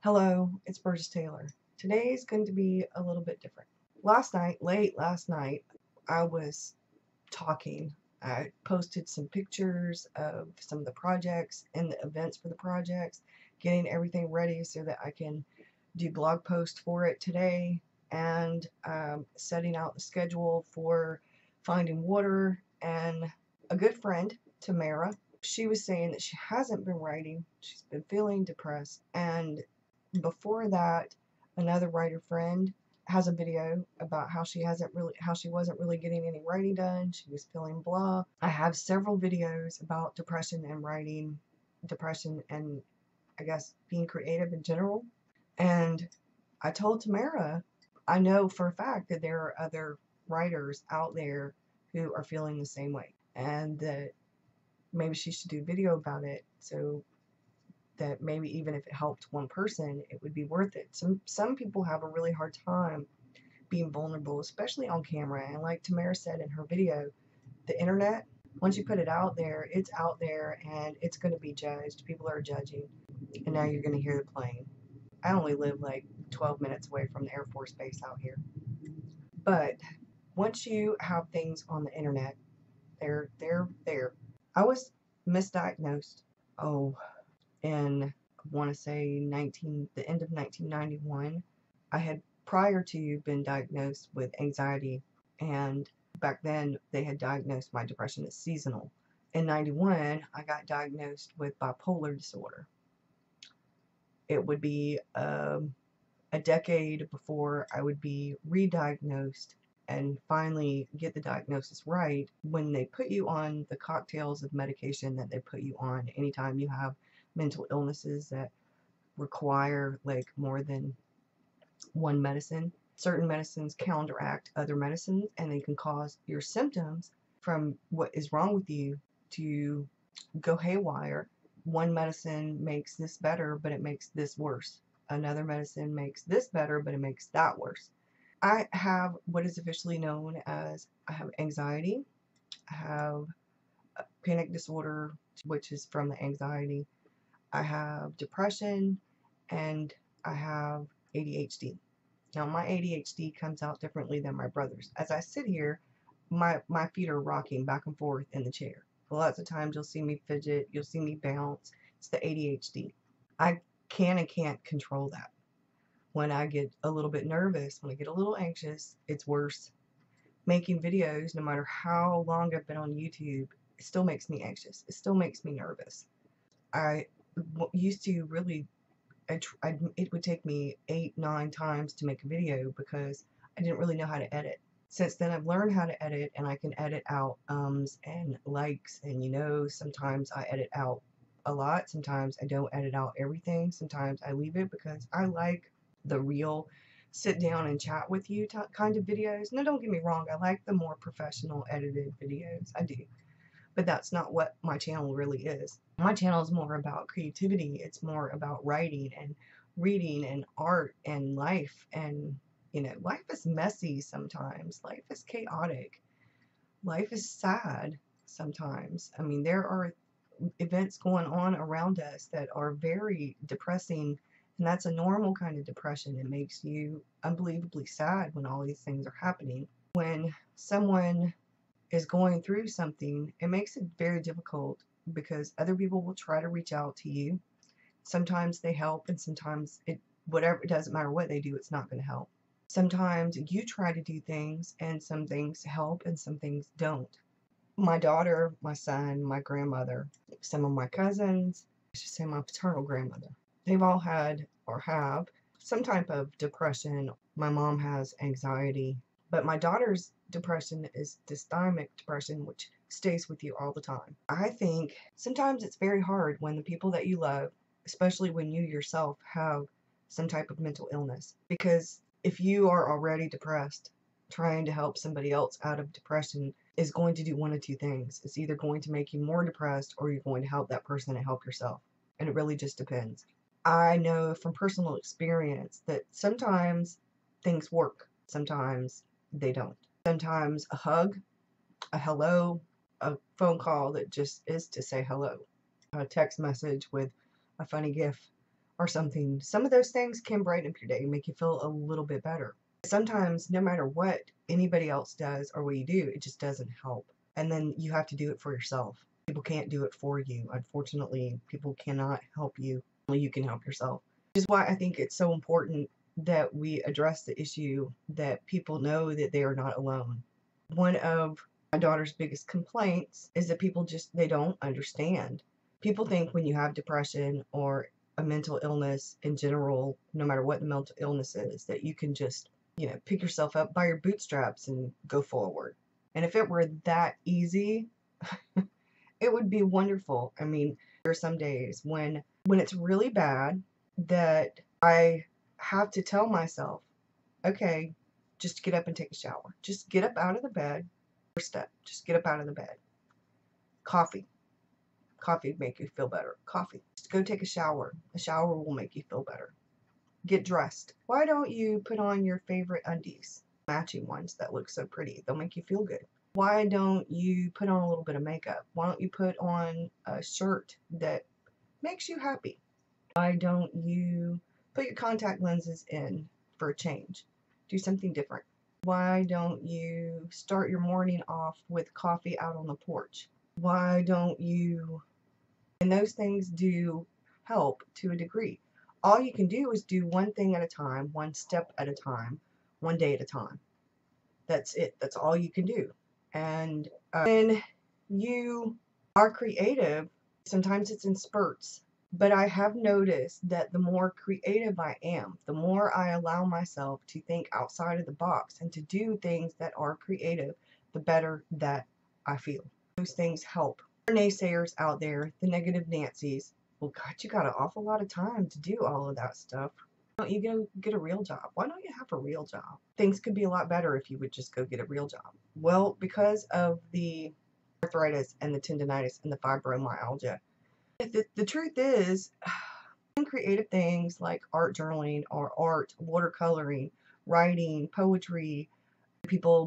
Hello, it's Burgess Taylor. Today is going to be a little bit different. Late last night, I was talking. I posted some pictures of some of the projects and the events for the projects, getting everything ready so that I can do blog posts for it today, and setting out the schedule for finding water. And a good friend, Tamara, she was saying that she hasn't been writing. She's been feeling depressed, and before that, another writer friend has a video about how she wasn't really getting any writing done. She was feeling blah. I have several videos about depression and writing, depression and I guess being creative in general. And I told Tamara, I know for a fact that there are other writers out there who are feeling the same way, and that maybe she should do a video about it, so that maybe even if it helped one person, it would be worth it. Some people have a really hard time being vulnerable, especially on camera. And like Tamara said in her video, the internet, once you put it out there, it's out there and it's going to be judged. People are judging. And now you're going to hear the plane. I only live like 12 minutes away from the Air Force Base out here. But once you have things on the internet, they're there. I was misdiagnosed. Oh, in I want to say the end of 1991. I had prior to been diagnosed with anxiety, and back then they had diagnosed my depression as seasonal. In 91, I got diagnosed with bipolar disorder. It would be a decade before I would be re-diagnosed and finally get the diagnosis right. When they put you on the cocktails of medication that they put you on anytime you have mental illnesses that require like more than one medicine, certain medicines counteract other medicines and they can cause your symptoms from what is wrong with you to go haywire. One medicine makes this better, but it makes this worse. Another medicine makes this better, but it makes that worse. I have what is officially known as I have anxiety, I have panic disorder, which is from the anxiety, I have depression, and I have ADHD. Now, my ADHD comes out differently than my brother's. As I sit here, my feet are rocking back and forth in the chair. Lots of times you'll see me fidget, you'll see me bounce. It's the ADHD. I can and can't control that. When I get a little bit nervous, when I get a little anxious, it's worse. Making videos, no matter how long I've been on YouTube, it still makes me anxious. It still makes me nervous. I used to really, it would take me 8, 9 times to make a video because I didn't really know how to edit. Since then, I've learned how to edit, and I can edit out ums and likes, and sometimes I edit out a lot, sometimes I don't edit out everything, sometimes I leave it because I like the real sit down and chat with you kind of videos. Now, don't get me wrong, I like the more professional edited videos, I do. But that's not what my channel really is. My channel is more about creativity. It's more about writing and reading and art and life. And, life is messy sometimes. Life is chaotic. Life is sad sometimes. I mean, there are events going on around us that are very depressing. And that's a normal kind of depression. It makes you unbelievably sad when all these things are happening. When someone is going through something, it makes it very difficult because other people will try to reach out to you. Sometimes they help, and sometimes it doesn't matter what they do, it's not going to help. Sometimes you try to do things and some things help and some things don't. My daughter, my son, my grandmother, some of my cousins, I should say my paternal grandmother, they've all had or have some type of depression. My mom has anxiety, but my daughter's depression is dysthymic depression, which stays with you all the time. I think sometimes it's very hard when the people that you love, especially when you yourself have some type of mental illness, because if you are already depressed, trying to help somebody else out of depression is going to do one of two things. It's either going to make you more depressed or you're going to help that person and help yourself. And it really just depends. I know from personal experience that sometimes things work, sometimes they don't. Sometimes a hug, a hello, a phone call that just is to say hello, a text message with a funny gif or something. Some of those things can brighten up your day, make you feel a little bit better. Sometimes, no matter what anybody else does or what you do, it just doesn't help. And then you have to do it for yourself. People can't do it for you. Unfortunately, people cannot help you. Only you can help yourself. Which is why I think it's so important that we address the issue, that people know that they are not alone. One of my daughter's biggest complaints is that people just, they don't understand. People think when you have depression or a mental illness in general, no matter what the mental illness is, that you can just, pick yourself up by your bootstraps and go forward. And if it were that easy, it would be wonderful. I mean, there are some days when it's really bad that I have to tell myself, okay, just get up and take a shower. Just get up out of the bed. First step, just get up out of the bed. Coffee. Coffee would make you feel better. Coffee. Just go take a shower. A shower will make you feel better. Get dressed. Why don't you put on your favorite undies? Matching ones that look so pretty. They'll make you feel good. Why don't you put on a little bit of makeup? Why don't you put on a shirt that makes you happy? Why don't you put your contact lenses in for a change? Do something different. Why don't you start your morning off with coffee out on the porch? Why don't you? And those things do help to a degree. All you can do is do one thing at a time, one step at a time, one day at a time. That's it. That's all you can do. And when you are creative, sometimes it's in spurts. But I have noticed that the more creative I am, the more I allow myself to think outside of the box and to do things that are creative, the better that I feel. Those things help. There are naysayers out there, the negative Nancy's. Well, God, you got an awful lot of time to do all of that stuff. Why don't you go get a real job? Why don't you have a real job? Things could be a lot better if you would just go get a real job. Well, because of the arthritis and the tendonitis and the fibromyalgia, the truth is, creative things like art journaling or art, watercoloring, writing, poetry,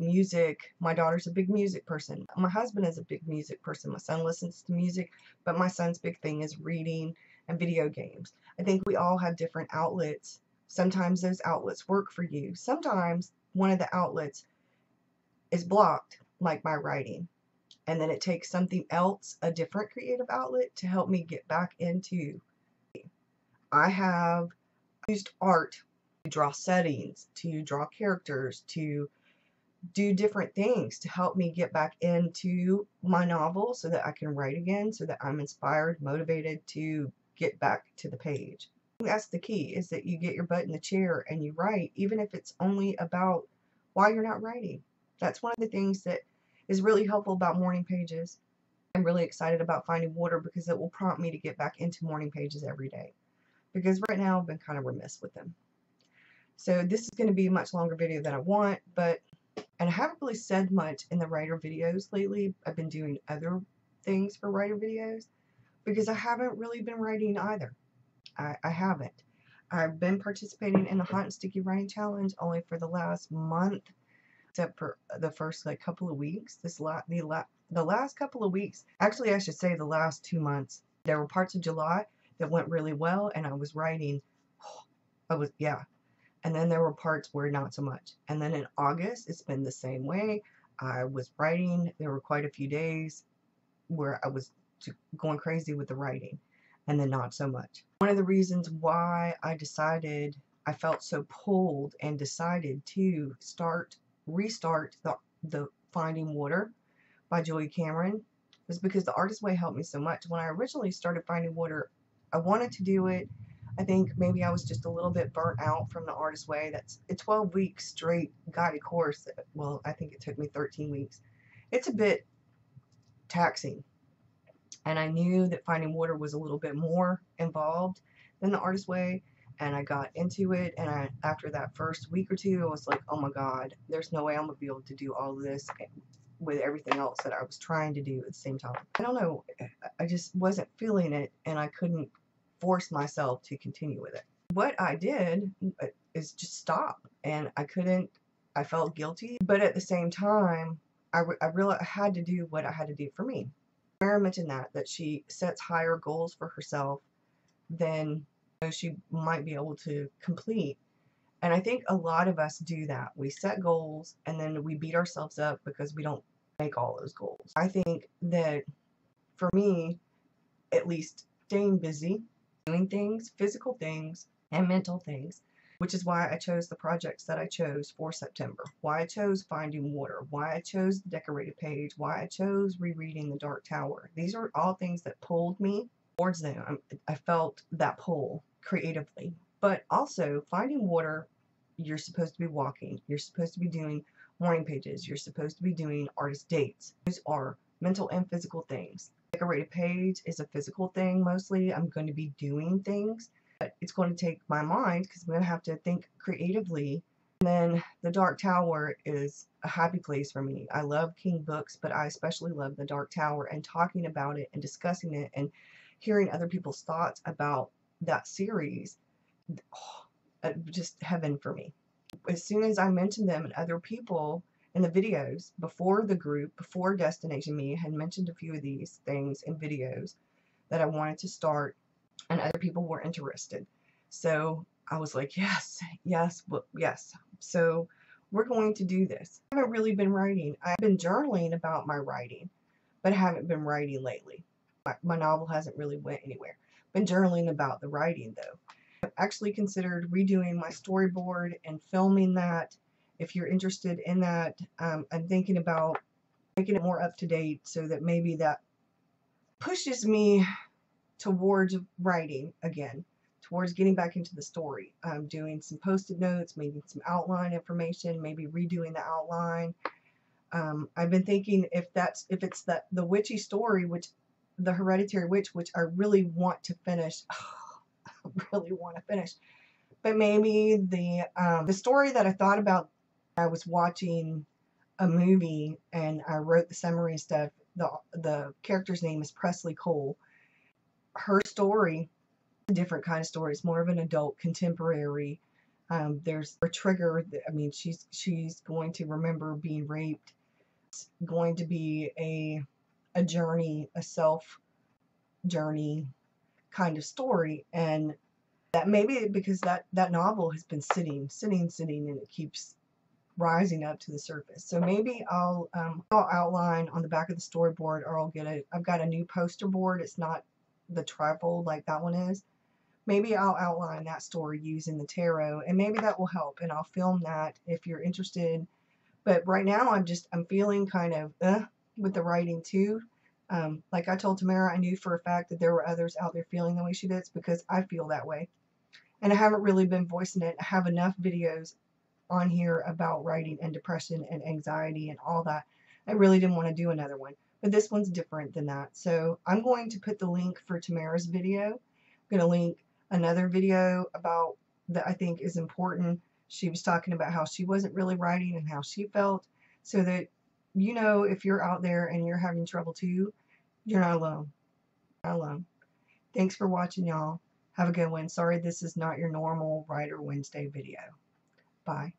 music. My daughter's a big music person. My husband is a big music person. My son listens to music, but my son's big thing is reading and video games. I think we all have different outlets. Sometimes those outlets work for you. Sometimes one of the outlets is blocked, like my writing. And then it takes something else, a different creative outlet, to help me get back into. I have used art to draw settings, to draw characters, to do different things to help me get back into my novel so that I can write again, so that I'm inspired, motivated to get back to the page. That's the key, is that you get your butt in the chair and you write, even if it's only about why you're not writing. That's one of the things that is really helpful about morning pages. I'm really excited about Finding Water because it will prompt me to get back into morning pages every day. Because right now I've been kind of remiss with them. So this is going to be a much longer video than I want, and I haven't really said much in the writer videos lately. I've been doing other things for writer videos because I haven't really been writing either. I haven't. I've been participating in the Hot and Sticky Writing Challenge only for the last month, except for the first couple of weeks. The last couple of weeks, actually I should say the last 2 months, there were parts of July that went really well, and I was writing. And then there were parts where not so much. And then in August, it's been the same way. I was writing. There were quite a few days where I was going crazy with the writing, and then not so much. One of the reasons why I felt so pulled and decided to restart the Finding Water by Julia Cameron was because the Artist's Way helped me so much. When I originally started Finding Water, I wanted to do it. I think maybe I was just a little bit burnt out from the Artist's Way. That's a 12 week straight guided course. Well, I think it took me 13 weeks. It's a bit taxing. And I knew that Finding Water was a little bit more involved than the Artist's Way. And I got into it. And after that first week or two, I was like, oh my God, there's no way I'm going to be able to do all of this with everything else that I was trying to do at the same time. I don't know. I just wasn't feeling it, and I couldn't force myself to continue with it. What I did is just stop, and I felt guilty, but at the same time, I realized I had to do what I had to do for me. Mara mentioned that she sets higher goals for herself than she might be able to complete. And I think a lot of us do that. We set goals and then we beat ourselves up because we don't make all those goals. I think that for me, at least, staying busy, doing things, physical things, and mental things, which is why I chose the projects that I chose for September, why I chose Finding Water, why I chose the decorated page, why I chose rereading The Dark Tower. These are all things that pulled me towards them. I felt that pull creatively. But also, Finding Water, you're supposed to be walking, you're supposed to be doing morning pages, you're supposed to be doing artist dates. Those are mental and physical things. Decorated page is a physical thing mostly. I'm going to be doing things, but it's going to take my mind because I'm going to have to think creatively. And then The Dark Tower is a happy place for me. I love King books, but I especially love The Dark Tower, and talking about it and discussing it and hearing other people's thoughts about that series, just heaven for me. As soon as I mentioned them and other people in the videos before the group, before Destination Me, had mentioned a few of these things in videos that I wanted to start, and other people were interested. So I was like, yes, yes, yes. So we're going to do this. I haven't really been writing. I've been journaling about my writing, but I haven't been writing lately. My novel hasn't really went anywhere. Been journaling about the writing though. I've actually considered redoing my storyboard and filming that. If you're interested in that, I'm thinking about making it more up to date so that maybe that pushes me towards writing again, towards getting back into the story. Doing some post-it notes, maybe some outline information, maybe redoing the outline. I've been thinking if it's the witchy story, which the Hereditary Witch, which I really want to finish. I really want to finish. But maybe the story that I thought about, I was watching a movie and I wrote the summary and stuff. The character's name is Presley Cole. Her story, a different kind of story. It's more of an adult contemporary. There's a trigger. I mean, she's going to remember being raped. It's going to be a journey, a self journey kind of story, and that maybe because that novel has been sitting, and it keeps rising up to the surface. So maybe I'll outline on the back of the storyboard, or I've got a new poster board. It's not the trifold like that one is. Maybe I'll outline that story using the tarot, and maybe that will help, and I'll film that if you're interested. But right now I'm feeling kind of with the writing too. Like I told Tamara, I knew for a fact that there were others out there feeling the way she did. It's because I feel that way. And I haven't really been voicing it. I have enough videos on here about writing and depression and anxiety and all that. I really didn't want to do another one. But this one's different than that. So I'm going to put the link for Tamara's video. I'm going to link another video about that I think is important. She was talking about how she wasn't really writing and how she felt, so that you know, if you're out there and you're having trouble too, you're not alone. Not alone. Thanks for watching, y'all. Have a good one. Sorry this is not your normal Writer Wednesday video. Bye.